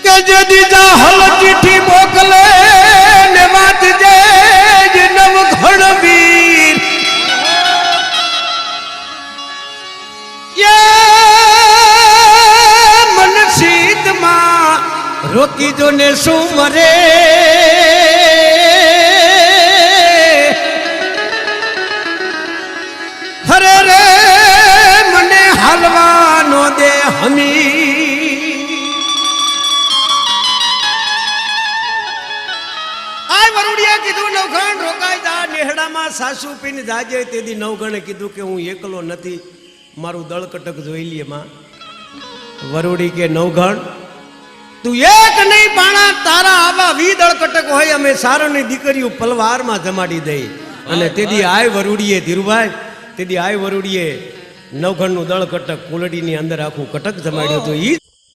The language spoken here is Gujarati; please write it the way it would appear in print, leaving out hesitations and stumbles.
કે જે દીજા હલ ચીઠી મોકલે ને વાત જે નવ ઘણવીર મન સીતમાં રોકી જો ને શું મરે હરે રે મને હાલવાનો દે હમી કીધું નવઘણ રોકાઈ જા નેહડામાં સાસુ પીને જાજે તેથી નવઘણે કીધું કે હું એકલો નથી મારું દળકટક જોઈ લે માં વરુડી કે નવઘણ તું એક નહીં પાણા તારા આવા વી દળકટક હોય અમે સારણની દીકરીઓ પલવારમાં જમાડી દઈ અને તેથી આય વરુડીએ ધીરુભાઈ તેથી આય વરુડીએ નવઘણનું દળકટક કુલડીની અંદર આખું કટક જમાડ્યું હતું ઈ